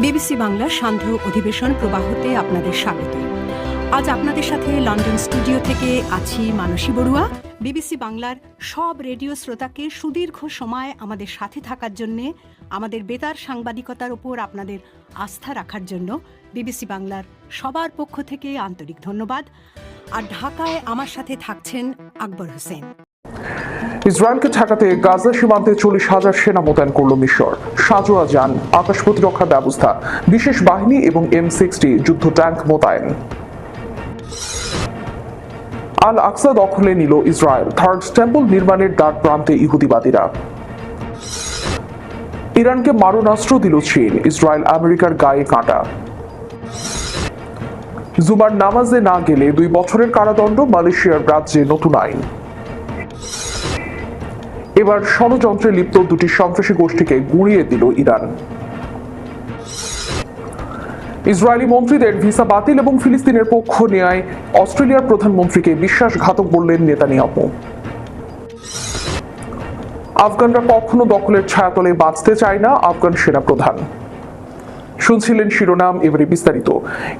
BBC বাংলার সান্ধ্য অধিবেশন প্রবাহতে আপনাদের স্বাগত। আজ আপনাদের সাথে লন্ডন স্টুডিও থেকে আছি মানসী বড়ুয়া। বিবিসি বাংলার সব রেডিও শ্রোতাকে সুদীর্ঘ সময় আমাদের সাথে থাকার জন্যে, আমাদের বেতার সাংবাদিকতার ওপর আপনাদের আস্থা রাখার জন্য বিবিসি বাংলার সবার পক্ষ থেকে আন্তরিক ধন্যবাদ। আর ঢাকায় আমার সাথে থাকছেন আকবর হোসেন। ইসরায়েলকে ঠেকাতে গাজা সীমান্তে 40,000 সেনা মোতায়েন করল মিশর। সাজোয়া যান, আকাশ প্রতিরক্ষা ব্যবস্থা, বিশেষ বাহিনী এবং M60 যুদ্ধ ট্যাঙ্ক মোতায়েন। আল আকসা দখলে নিল ইসরায়েল। থার্ড টেম্পল নির্মাণের দ্বার প্রান্তে ইহুদিবাদীরা। ইরানকে মারণাস্ত্র দিল চীন। ইসরায়েল আমেরিকার গায়ে কাঁটা। জুমার নামাজে না গেলে 2 বছরের কারাদণ্ড। মালয়েশিয়ার রাজ্যে নতুন আইন। এবার ষড়যন্ত্রে লিপ্ত 2টি সন্ত্রাসী গোষ্ঠীকে গুঁড়িয়ে দিল ইরান। ইসরায়েলি মন্ত্রীদের ভিসা বাতিল এবং ফিলিস্তিনের পক্ষ নেয় অস্ট্রেলিয়ার প্রধানমন্ত্রীকে বিশ্বাসঘাতক বললেন নেতানিয়াহু। আফগানরা কখনো দখলের ছায়াতলে বাঁচতে চায় না, আফগান সেনাপ্রধান। শুনছিলেন শিরোনাম, এবারে বিস্তারিত।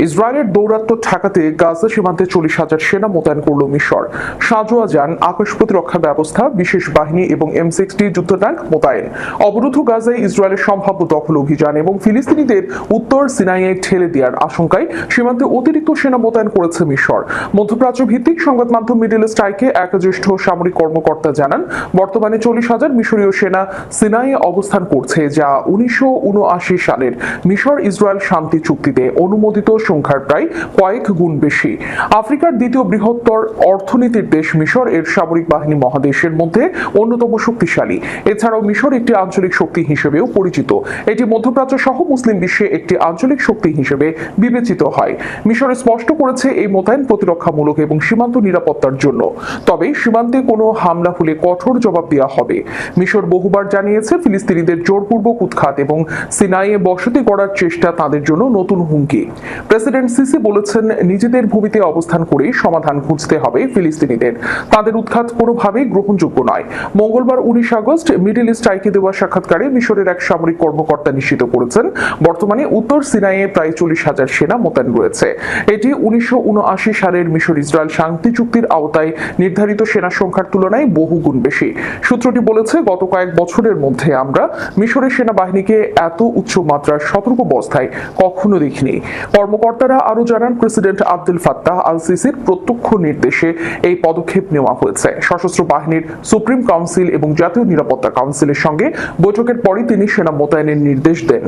ইসরায়েলের দৌরাত্ম্য ঠেকাতে গাজা সীমান্তে 40,000 সেনা মোতায়েন করল মিশর। সাজোয়া যান, আকাশ প্রতিরক্ষা ব্যবস্থা, বিশেষ বাহিনী এবং M60 যুদ্ধ ট্যাঙ্ক মোতায়েন। অবরুদ্ধ গাজায় ইসরায়েলের সম্ভাব্য দখল অভিযান এবং ফিলিস্তিনিদের উত্তর সিনাইয়ে ঠেলে দেওয়ার আশঙ্কায় সীমান্তে অতিরিক্ত সেনা মোতায়েন করেছে মিশর। মধ্যপ্রাচ্য ভিত্তিক সংবাদ মাধ্যম মিডল ইস্ট আইকে এক জ্যেষ্ঠ সামরিক কর্মকর্তা জানান, বর্তমানে 40,000 মিশরীয় সেনা সিনাইয়ে অবস্থান করছে, যা 1979 সালের মিশর ইসরায়েল শান্তি চুক্তিতে অনুমোদিত সংখ্যার প্রায় কয়েক গুণ বেশি। আফ্রিকার দ্বিতীয় বৃহত্তর অর্থনীতির দেশ মিশর এর সামরিক বাহিনী মহাদেশের মধ্যে অন্যতম শক্তিশালী। এছাড়াও মিশর একটি আঞ্চলিক শক্তি হিসেবেও পরিচিত। এটি মধ্যপ্রাচ্য সহ মুসলিম বিশ্বে একটি আঞ্চলিক শক্তি হিসেবে বিবেচিত হয়। মিশর স্পষ্ট করেছে এই মোতায়েন প্রতিরক্ষামূলক এবং সীমান্ত নিরাপত্তার জন্য। তবে সীমান্তে কোনো হামলা হলে কঠোর জবাব দেওয়া হবে। মিশর বহুবার জানিয়েছে ফিলিস্তিনিদের জোরপূর্বক উৎখাত এবং সিনাইয়ে বসতি করার চেষ্টা তাদের জন্য নতুন হুমকি। প্রেসিডেন্ট সিসি বলেছেন, নিজেদের ভূমিতে অবস্থান করে সমাধান খুঁজতে হবে ফিলিস্তিনিদের। তাদের উৎখাত কোনোভাবেই গ্রহণযোগ্য নয়। মঙ্গলবার 19 আগস্ট মিডল ইস্ট আইকে দেওয়া সাক্ষাৎকারে মিশরের এক সামরিক কর্মকর্তা নিশ্চিত করেছেন, বর্তমানে উত্তর সিনাইয়ে প্রায় 40,000 সেনা মোতায়েন রয়েছে। এটি 1979 সালের মিশর ইসরায়েল শান্তি চুক্তির আওতায় নির্ধারিত সেনা সংখ্যার তুলনায় বহুগুণ বেশি। সূত্রটি বলেছে, গত কয়েক বছরের মধ্যে আমরা মিশরের সেনাবাহিনীকে এত উচ্চ মাত্রার সতর্ক অবস্থায় কখনো দেখিনি। কর্মকর্তারা আরো জানান, প্রেসিডেন্ট আব্দুল ফাত্তাহ আল সিসির প্রত্যক্ষ নির্দেশে এই পদক্ষেপ নেওয়া হয়েছে। সশস্ত্র বাহিনীর সুপ্রিম কাউন্সিল এবং জাতীয় নিরাপত্তা কাউন্সিলের সঙ্গে বৈঠকের পরই তিনি সেনা মোতায়েনের নির্দেশ দেন।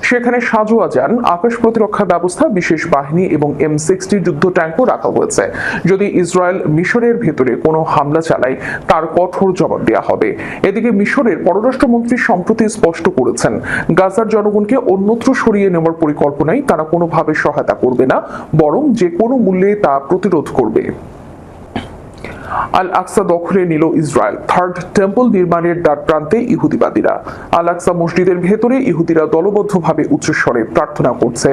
সেখানে সাজোয়া যান, আকাশ প্রতিরক্ষা ব্যবস্থা, বিশেষ বাহিনী এবং M60 যুদ্ধ ট্যাঙ্কও রাখা হয়েছে। যদি ইসরায়েল মিশরের ভেতরে কোনো হামলা চালায়, তার কঠোর জবাব দেওয়া হবে। এদিকে মিশরের পররাষ্ট্রমন্ত্রী সম্প্রতি স্পষ্ট করেছেন, গাজার জনগণকে অন্যত্র সরিয়ে নেওয়ার পরিকল্পনায় তারা কোনোভাবে সহায়তা করবে না, বরং যে কোনো মূল্যে তা প্রতিরোধ করবে। আল আকসা দখলে নিল ইসরায়েল। থার্ড টেম্পল নির্মাণের দ্বার প্রান্তে ইহুদিবাদীরা। আল আকসা মসজিদের ভেতরে ইহুদিরা দলবদ্ধভাবে উচ্চস্বরে প্রার্থনা করছে,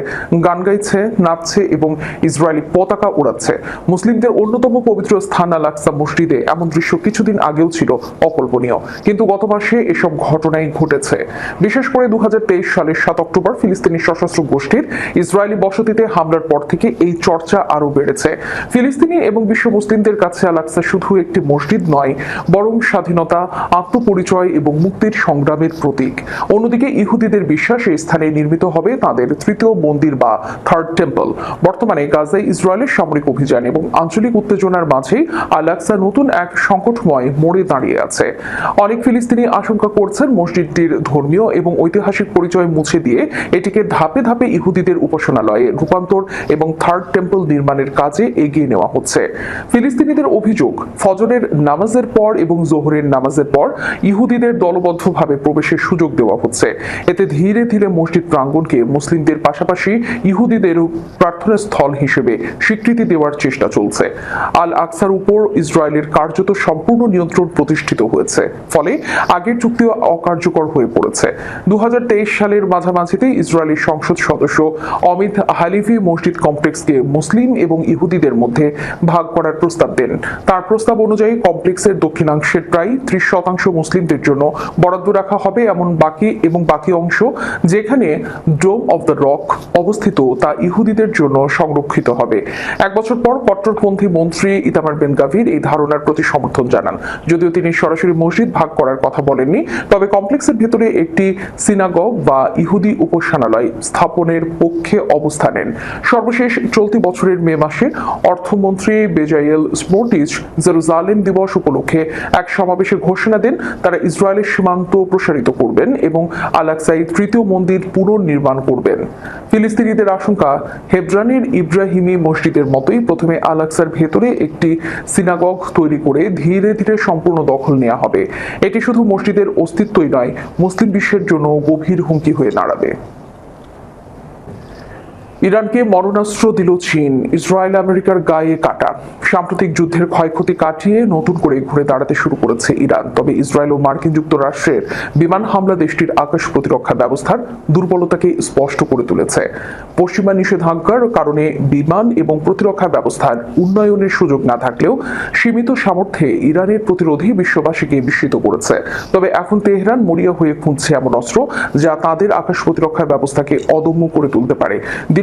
গান গাইছে, নাচছে এবং ইসরায়েলি পতাকা উড়াচ্ছে। মুসলিমদের অন্যতম পবিত্র স্থান আল আকসা মসজিদে এমন দৃশ্য কিছুদিন আগেও ছিল অকল্পনীয়, কিন্তু গত মাসে এসব ঘটনাই ঘটেছে। বিশেষ করে 2023 সালের 7 অক্টোবর ফিলিস্তিনি সশস্ত্র গোষ্ঠীর ইসরায়েলি বসতিতে হামলার পর থেকে এই চর্চা আরো বেড়েছে। ফিলিস্তিনি এবং বিশ্ব মুসলিমদের কাছে আল আকসা শুধু একটি মসজিদ নয়, বরং স্বাধীনতা, আত্মপরিচয় এবং মুক্তির সংগ্রামের প্রতীক। অন্যদিকে ইহুদিদের বিশ্বাস এই স্থানে নির্মিত হবে তাদের তৃতীয় মন্দির বা থার্ড টেম্পল। বর্তমানে গাজায় ইসরায়েলের সামরিক অভিযান এবং আঞ্চলিক উত্তেজনার মাঝে আল আকসা নতুন এক সংকটময় মোড়ে দাঁড়িয়ে আছে। অনেক ফিলিস্তিনি আশঙ্কা করছেন, মসজিদটির ধর্মীয় এবং ঐতিহাসিক পরিচয় মুছে দিয়ে এটিকে ধাপে ধাপে ইহুদিদের উপাসনালয়ে রূপান্তর এবং থার্ড টেম্পল নির্মাণের কাজে এগিয়ে নেওয়া হচ্ছে। ফিলিস্তিনিদের অভিযোগ, ফজরের নামাজের পর এবং জোহরের নামাজের পর ইহুদিদের দলবদ্ধভাবে প্রবেশের সুযোগ দেওয়া হচ্ছে। এতে ধীরে ধীরে মসজিদ প্রাঙ্গণকে মুসলিমদের পাশাপাশি ইহুদিদের প্রার্থনা স্থল হিসেবে স্বীকৃতি দেওয়ার চেষ্টা চলছে। আল আকসার উপর ইসরায়েলের কার্যত সম্পূর্ণ নিয়ন্ত্রণ প্রতিষ্ঠিত হয়েছে, ফলে আগের চুক্তি অকার্যকর হয়ে পড়েছে। 2023 সালের মাঝামাঝিতে ইসরায়েলি সংসদ সদস্য অমিত হালিভি মসজিদ কমপ্লেক্সকে মুসলিম এবং ইহুদিদের মধ্যে ভাগ করার প্রস্তাব দেন। তার তার প্রস্তাব অনুযায়ী কমপ্লেক্সের দক্ষিণাংশের প্রায় 30% মুসলিমদের জন্য বরাদ্দ রাখা হবে, বাকি অংশ যেখানে ডোম অব দ্য রক অবস্থিত তা ইহুদিদের জন্য সংরক্ষিত হবে। 1 বছর পর কট্টরপন্থী মন্ত্রী ইতামার বেন গাভির এই ধারণার প্রতি সমর্থন জানান। যদিও তিনি সরাসরি মসজিদ ভাগ করার কথা বলেননি, তবে কমপ্লেক্সের ভেতরে একটি সিনাগগ বা ইহুদি উপাসনালয় স্থাপনের পক্ষে অবস্থান নেন। সর্বশেষ চলতি বছরের মে মাসে অর্থমন্ত্রী বেজাইল স্মোট্রিচ জেরুজালেম দিবস উপলক্ষে এক সমাবেশে ঘোষণা দেন তারা ইসরায়েলের সীমান্ত প্রসারিত করবেন এবং আল-আকসায় তৃতীয় মন্দির পুনর্নির্মাণ করবেন। ফিলিস্তিনিদের আশঙ্কা, হেব্রনের ইব্রাহিমি মসজিদের মতোই প্রথমে আল-আকসার ভেতরে একটি সিনাগগ তৈরি করে ধীরে ধীরে সম্পূর্ণ দখল নেওয়া হবে। এটি শুধু মসজিদের অস্তিত্বই নয়, মুসলিম বিশ্বের জন্য গভীর হুমকি হয়ে দাঁড়াবে। ইরানকে মরণাস্ত্র দিল চীন, ইসরায়েল আমেরিকার গায়ে কাটা। সাম্প্রতিক যুদ্ধের ক্ষয়ক্ষতি কাটিয়ে নতুন করে ঘুরে দাঁড়াতে শুরু করেছে ইরান। তবে ইসরায়েল ও মার্কিন যুক্তরাষ্ট্রের বিমান হামলা দেশটির আকাশ প্রতিরক্ষা ব্যবস্থার দুর্বলতাকে স্পষ্ট করে তুলেছে। পশ্চিমা নিষেধাজ্ঞার কারণে বিমান এবং প্রতিরক্ষা ব্যবস্থার উন্নয়নের সুযোগ না থাকলেও সীমিত সামর্থ্যে ইরানের প্রতিরোধী বিশ্ববাসীকে বিস্মিত করেছে। তবে এখন তেহরান মরিয়া হয়ে খুঁজছে এমন অস্ত্র যা তাদের আকাশ প্রতিরক্ষা ব্যবস্থাকে অদম্য করে তুলতে পারে।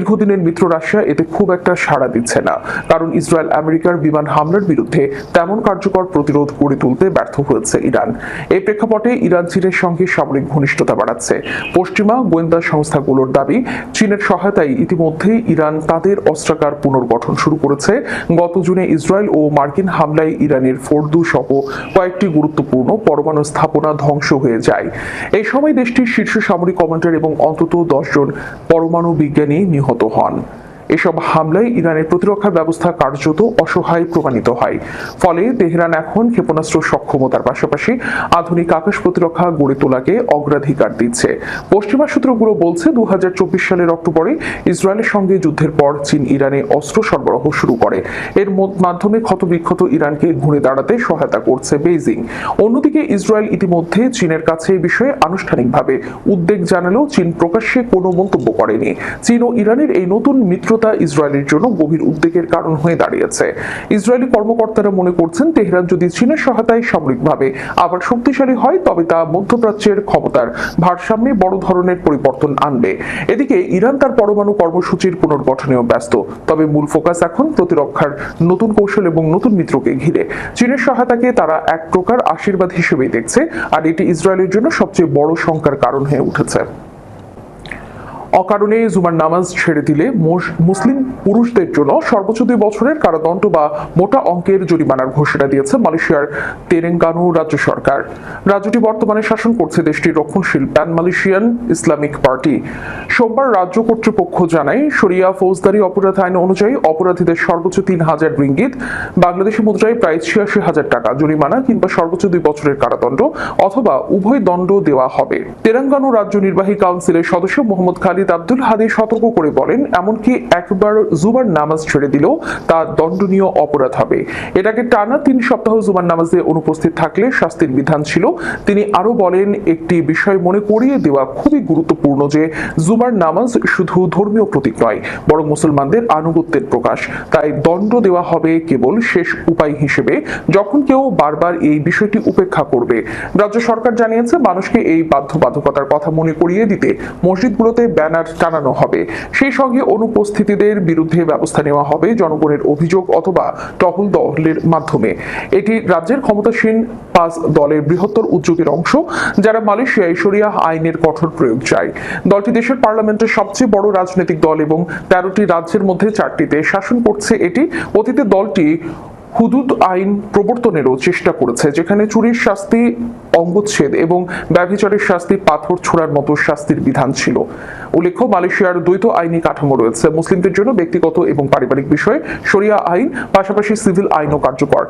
দীর্ঘদিনের মিত্র রাশিয়া এতে খুব একটা সাড়া দিচ্ছে না, কারণ ইসরায়েল আমেরিকার বিমান হামলার বিরুদ্ধে তেমন কার্যকর প্রতিরোধ গড়ে তুলতে ব্যর্থ হয়েছে ইরান। এই প্রেক্ষাপটে ইরান চীনের সঙ্গে সামরিক ঘনিষ্ঠতা বাড়াচ্ছে। পশ্চিমা গোয়েন্দা সংস্থাগুলোর দাবি, চীনের সহায়তায় ইতিমধ্যেই ইরান তাদের অস্ত্রাগার পুনর্গঠন শুরু করেছে। গত জুনে ইসরায়েল ও মার্কিন হামলায় ইরানের ফোর্দু সহ কয়েকটি গুরুত্বপূর্ণ পরমাণু স্থাপনা ধ্বংস হয়ে যায়। এই সময় দেশটির শীর্ষ সামরিক কমান্ডার এবং অন্তত 10 জন পরমাণু বিজ্ঞানী নিহত হন। এসব হামলায় ইরানের প্রতিরক্ষা ব্যবস্থা কার্যত অসহায় প্রমাণিত হয়। ফলে তেহরান এখন ক্ষেপণাস্ত্র সক্ষমতার পাশাপাশি আধুনিক আকাশ প্রতিরক্ষা গড়ে তোলাকে অগ্রাধিকার দিচ্ছে। পশ্চিমা সূত্রগুলো বলছে 2024 সালের অক্টোবরে ইসরায়েলের সঙ্গে যুদ্ধের পর চীন ইরানে অস্ত্র সরবরাহ শুরু করে। এর মাধ্যমে ক্ষতবিক্ষত ইরানকে ঘুরে দাঁড়াতে সহায়তা করছে বেইজিং। অন্যদিকে ইসরায়েল ইতিমধ্যে চীনের কাছে এই বিষয়ে আনুষ্ঠানিকভাবে উদ্বেগ জানালেও চীন প্রকাশ্যে কোনো মন্তব্য করেনি। চীন ও ইরানের এই নতুন মিত্র ইসরায়েলের জন্য গভীর উদ্বেগের কারণ হয়ে দাঁড়িয়েছে। ইসরায়েলি কর্মকর্তারা মনে করছেন, তেহরান যদি চীনের সহায়তায় সামরিকভাবে আবার শক্তিশালী হয় তবে তা মধ্যপ্রাচ্যের ক্ষমতার ভারসাম্যে বড় ধরনের পরিবর্তন আনবে। এদিকে ইরান তার পরমাণু কর্মসূচির পুনর্গঠনেও ব্যস্ত। তবে মূল ফোকাস এখন প্রতিরক্ষার নতুন কৌশল এবং নতুন মিত্রকে ঘিরে। চীনের সহায়তাকে তারা এক প্রকার আশীর্বাদ হিসেবেই দেখছে, আর এটি ইসরায়েলের জন্য সবচেয়ে বড় শঙ্কার কারণ হয়ে উঠেছে। অকারণে জুমার নামাজ ছেড়ে দিলে মুসলিম পুরুষদের জন্য সর্বোচ্চ 2 বছরের কারাদণ্ড বা মোটা অঙ্কের জরিমানার ঘোষণা দিয়েছে মালয়েশিয়ার তেরেঙ্গানু রাজ্য সরকার। রাজ্যটি বর্তমানে শাসন করছে দেশটির রক্ষণশীল প্যান মালয়েশিয়ান ইসলামিক পার্টি। সোমবার রাজ্য কর্তৃপক্ষ জানায়, শরিয়া ফৌজদারি অপরাধ আইন অনুযায়ী অপরাধীদের সর্বোচ্চ 3000 রিঙ্গিত, বাংলাদেশি মুদ্রায় প্রায় 86,000 টাকা জরিমানা কিংবা সর্বোচ্চ 2 বছরের কারাদণ্ড অথবা উভয় দণ্ড দেওয়া হবে। তেরেঙ্গানু রাজ্য নির্বাহী কাউন্সিলের সদস্য মোহাম্মদ খালিদ আব্দুল হাদি সতর্ক করে বলেন, এমনকি একবার জুমার নামাজ ছেড়ে দিলেও তা দণ্ডনীয় অপরাধ হবে। এটাকে টানা 3 সপ্তাহ জুমার নামাজে অনুপস্থিত থাকলে শাস্তির বিধান ছিল। তিনি আরো বলেন, একটি বিষয় মনে করিয়ে দেওয়া খুবই গুরুত্বপূর্ণ যে জুমার নামাজ শুধু ধর্মীয় প্রতীক নয়, বরং মুসলমানদের আনুগত্যের প্রকাশ। তাই দণ্ড দেওয়া হবে কেবল শেষ উপায় হিসেবে, যখন কেউ বারবার এই বিষয়টি উপেক্ষা করবে। রাজ্য সরকার জানিয়েছে, মানুষকে এই বাধ্যবাধকতার কথা মনে করিয়ে দিতে মসজিদগুলোতে ব্যানার টানানো হবে। সেই সঙ্গে অনুপস্থিতিদের বিরুদ্ধে ব্যবস্থা নেওয়া হবে জনগণের অভিযোগ অথবা টহল দলের মাধ্যমে। এটি রাজ্যের ক্ষমতাসীন 5 দলের বৃহত্তর উদ্যোগের অংশ, যারা মালয়েশিয়ায় শরিয়াহ আইনের কঠোর প্রয়োগ চায়। দলটি দেশের পার্লামেন্টের সবচেয়ে বড় রাজনৈতিক দল এবং 13টি রাজ্যের মধ্যে 4টিতে শাসন করছে। এটি অতীতে দলটি হুদুদ আইন প্রবর্তনেরও চেষ্টা করেছে, যেখানে চুরির শাস্তি অঙ্গচ্ছেদ এবং ব্যভিচারের শাস্তি পাথর ছোড়ার মতো শাস্তির বিধান ছিল। উল্লেখ্য, মালয়েশিয়ার দ্বৈত আইনি কাঠামো রয়েছে। মুসলিমদের জন্য ব্যক্তিগত এবং পারিবারিক বিষয়ে শরিয়া আইন, পাশাপাশি সিভিল আইনও কার্যকর।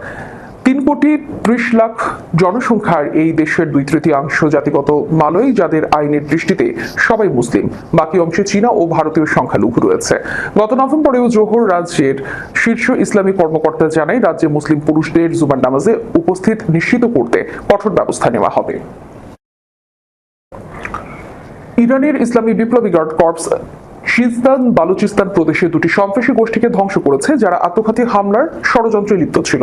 3,30,00,000 জনসংখ্যার এই দেশের 2/3 জাতিগত মালয়, যাদের আইনের দৃষ্টিতে সবাই মুসলিম। বাকি অংশে চীনা ও ভারতীয় সংখ্যালঘু রয়েছে। গত নভেম্বরেও জোহর রাজ্যের শীর্ষ ইসলামী কর্মকর্তা জানায়, রাজ্যে মুসলিম পুরুষদের জুমার নামাজে উপস্থিত নিশ্চিত করতে কঠোর ব্যবস্থা নেওয়া হবে। ইরানের ইসলামী বিপ্লবী গার্ড কর্পস সিস্তান বালুচিস্তান প্রদেশে দুটি সন্ত্রাসী গোষ্ঠীকে ধ্বংস করেছে যারা আত্মঘাতী হামলার ষড়যন্ত্রে লিপ্ত ছিল।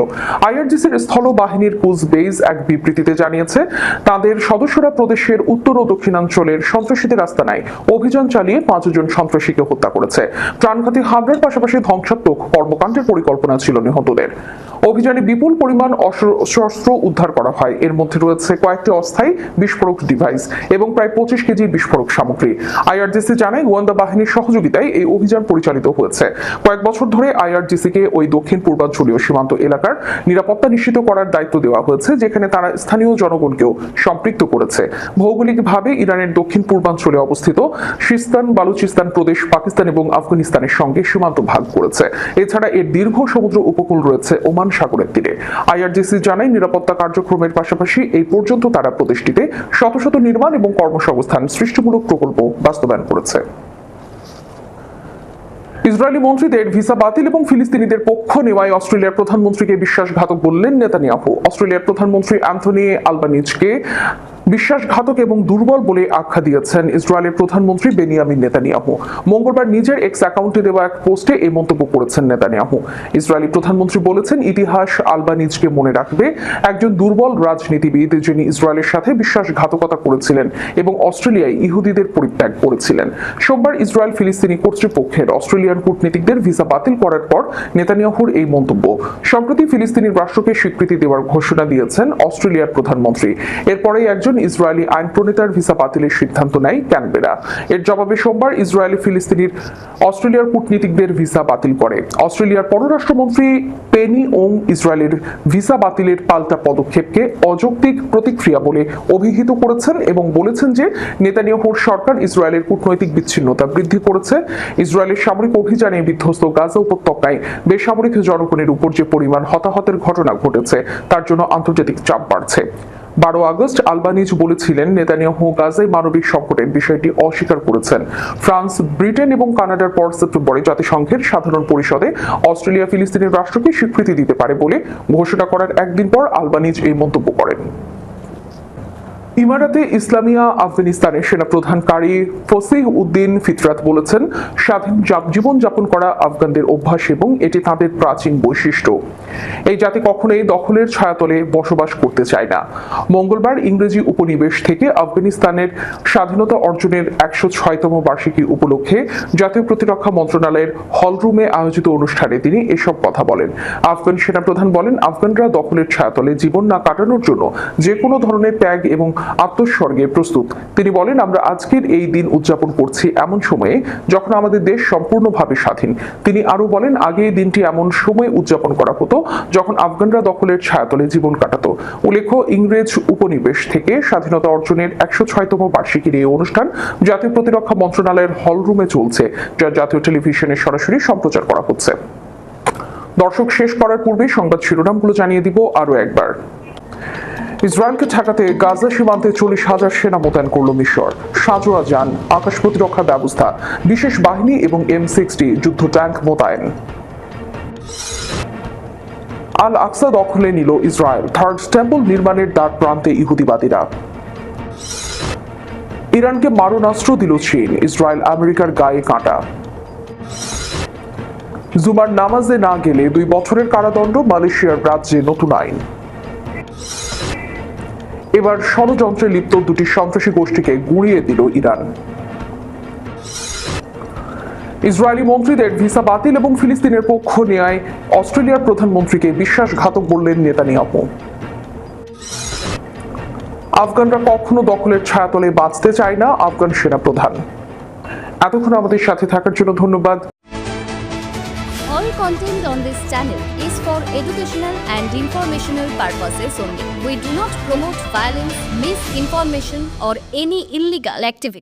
আইআরজিসির স্থল বাহিনীর কুচ বেইজ এক বিবৃতিতে জানিয়েছে তাদের সদস্যরা প্রদেশের উত্তর ও দক্ষিণাঞ্চলের সন্ত্রাসীদের আস্তানায় অভিযান চালিয়ে 5 জন সন্ত্রাসীকে হত্যা করেছে। প্রাণঘাতী হামলার পাশাপাশি ধ্বংসাত্মক কর্মকাণ্ডের পরিকল্পনা ছিল নিহতদের। অভিযানে বিপুল পরিমাণ অস্ত্র উদ্ধার করা হয়। এর মধ্যে রয়েছে কয়েকটি অস্থায়ী বিস্ফোরক ডিভাইস এবং প্রায় 25 কেজি বিস্ফোরক সামগ্রী। আইআরজিসি জানায় গোয়েন্দা বাহিনীর সহযোগিতায় এই অভিযান পরিচালিত হয়েছে। কয়েক বছর ধরে আইআরজিসিকে ওই দক্ষিণ পূর্বাঞ্চলীয় সীমান্ত এলাকার নিরাপত্তা নিশ্চিত করার দায়িত্ব দেওয়া হয়েছে, যেখানে তারা স্থানীয় জনগণকেও সম্পৃক্ত করেছে। ভৌগোলিকভাবে ইরানের দক্ষিণ পূর্বাঞ্চলে অবস্থিত সিস্তান বালুচিস্তান প্রদেশ পাকিস্তান এবং আফগানিস্তানের সঙ্গে সীমান্ত ভাগ করেছে। এছাড়া এর দীর্ঘ সমুদ্র উপকূল রয়েছে ওমান সাগরের তীরে। আইআরজিসি জানায় নিরাপত্তা কার্যক্রমের পাশাপাশি এই পর্যন্ত তারা প্রদেশটিতে শত শত নির্মাণ এবং কর্মসংস্থান সৃষ্টিমূলক প্রকল্প বাস্তবায়ন করেছে। ইসরায়েলি মন্ত্রীদের ভিসা বাতিল এবং ফিলিস্তিনিদের পক্ষ নেওয়ায় অস্ট্রেলিয়ার প্রধানমন্ত্রীকে বিশ্বাসঘাতক বললেন নেতানিয়াহু। অস্ট্রেলিয়ার প্রধানমন্ত্রী অ্যান্থনি আলবানিজকে বিশ্বাসঘাতক এবং দুর্বল বলে আখ্যা দিয়েছেন ইসরায়েলের প্রধানমন্ত্রী বেনিয়ামিন নেতানিয়াহু। মঙ্গলবার নিজের এক্স অ্যাকাউন্টে দেওয়া এক পোস্টে এই মন্তব্য করেছেন নেতানিয়াহু। ইসরায়েলি প্রধানমন্ত্রী বলেছেন, ইতিহাস আলবানিজকে মনে রাখবে, একজন দুর্বল রাজনীতিবিদ যিনি ইসরায়েলের সাথে বিশ্বাসঘাতকতা করেছিলেন এবং অস্ট্রেলিয়ায় ইহুদিদের পরিত্যাগ করেছিলেন। সোমবার ইসরায়েল ফিলিস্তিনি কর্তৃপক্ষের অস্ট্রেলিয়ান কূটনীতিকদের ভিসা বাতিল করার পর নেতানিয়াহুর এই মন্তব্য। সম্প্রতি ফিলিস্তিনি রাষ্ট্রকে স্বীকৃতি দেওয়ার ঘোষণা দিয়েছেন অস্ট্রেলিয়ার প্রধানমন্ত্রী। এরপরেই একজন ইসরায়েলি আইন প্রণেতার ভিসা বাতিলের সিদ্ধান্ত নেয় ক্যানবেরা। এর জবাবে সোমবার ইসরায়েলি ফিলিস্তিনির অস্ট্রেলিয়ার কূটনীতিকদের ভিসা বাতিল করে। অস্ট্রেলিয়ার পররাষ্ট্রমন্ত্রী পেনি ওং ইসরায়েলের ভিসা বাতিলের পাল্টা পদক্ষেপকে অযৌক্তিক প্রতিক্রিয়া বলে অভিহিত করেছেন এবং বলেছেন যে নেতানিয়াহুর সরকার ইসরায়েলের কূটনৈতিক বিচ্ছিন্নতা বৃদ্ধি করেছে। ইসরায়েলের সামরিক অভিযানে বিধ্বস্ত গাজা উপত্যকায় বেসামরিক জনগণের উপর যে পরিমাণ হতাহতের ঘটনা ঘটেছে তার জন্য আন্তর্জাতিক চাপ বাড়ছে। 12 আগস্ট আলবানিজ বলেছিলেন নেতানিয়াহু গাজায় মানবিক সংকটের বিষয়টি অস্বীকার করেছেন। ফ্রান্স, ব্রিটেন এবং কানাডার পর সেপ্টেম্বরে জাতিসংঘের সাধারণ পরিষদে অস্ট্রেলিয়া ফিলিস্তিনি রাষ্ট্রকে স্বীকৃতি দিতে পারে বলে ঘোষণা করার একদিন পর আলবানিজ এই মন্তব্য করেন। ইমারাতে ইসলামিয়া আফগানিস্তানের সেনাপ্রধান কারি ফসিহ উদ্দিন ফিতরাত বলেছেন, স্বাধীন জীবনযাপন করা আফগানদের অভ্যাস এবং এটি তাদের প্রাচীন বৈশিষ্ট্য। এই জাতি কখনোই দখলের ছায়াতলে বসবাস করতে চায় না। মঙ্গলবার ইংরেজি উপনিবেশ থেকে আফগানিস্তানের স্বাধীনতা অর্জনের 106তম বার্ষিকী উপলক্ষে জাতীয় প্রতিরক্ষা মন্ত্রণালয়ের হলরুমে আয়োজিত অনুষ্ঠানে তিনি এসব কথা বলেন। আফগান সেনাপ্রধান বলেন, আফগানরা দখলের ছায়াতলে জীবন না কাটানোর জন্য যে কোনো ধরনের ত্যাগ এবং আত্মস্বর্গে প্রস্তুত। তিনি বলেন, আমরা আজকের এই দিন উদযাপন করছি এমন সময়ে যখন আমাদের দেশ সম্পূর্ণভাবে স্বাধীন। তিনি আরো বলেন, আগে এই দিনটি এমন সময় উদযাপন করা হতো যখন আফগানরা দখলের ছায়াতলে জীবন কাটাতো। উল্লেখ্য, ইংরেজ উপনিবেশ থেকে স্বাধীনতা অর্জনের 106তম বার্ষিকীর এই অনুষ্ঠান জাতীয় প্রতিরক্ষা মন্ত্রণালয়ের হলরুমে চলছে, যা জাতীয় টেলিভিশনে সরাসরি সম্প্রচার করা হচ্ছে। দর্শক, শেষ করার পূর্বে সংবাদ শিরোনামগুলো জানিয়ে দিব আরো একবার। ইসরায়েলকে ঠেকাতে গাজা সীমান্তে 40,000 সেনা মোতায়েন করল মিশর। সাঁজোয়া যান, আকাশ প্রতিরক্ষা ব্যবস্থা, বিশেষ বাহিনী এবং M60 যুদ্ধ ট্যাঙ্ক মোতায়েন। আল আকসা দখলে নিল ইসরায়েল, থার্ড টেম্পল নির্মাণের দ্বার প্রান্তে ইহুদিবাদীরা। ইরানকে মারণাস্ত্র দিল চীন, ইসরায়েল আমেরিকার গায়ে কাঁটা। জুমার নামাজে না গেলে 2 বছরের কারাদণ্ড, মালয়েশিয়ার রাজ্যে নতুন আইন। এবার ষড়যন্ত্রে লিপ্ত দুটি সন্ত্রাসী গোষ্ঠীকে গুঁড়িয়ে দিল ইরান। ইসরায়েলি মন্ত্রীদের ভিসা বাতিল এবং ফিলিস্তিনের পক্ষ নেয় অস্ট্রেলিয়ার প্রধানমন্ত্রীকে বিশ্বাসঘাতক বললেন নেতানিয়াহু। আফগানরা কখনো দখলের ছায়াতলে বাঁচতে চায় না, আফগান সেনাপ্রধান। এতক্ষণ আমাদের সাথে থাকার জন্য ধন্যবাদ। All content on this channel is for educational and informational purposes only. We do not promote violence, misinformation, or any illegal activity.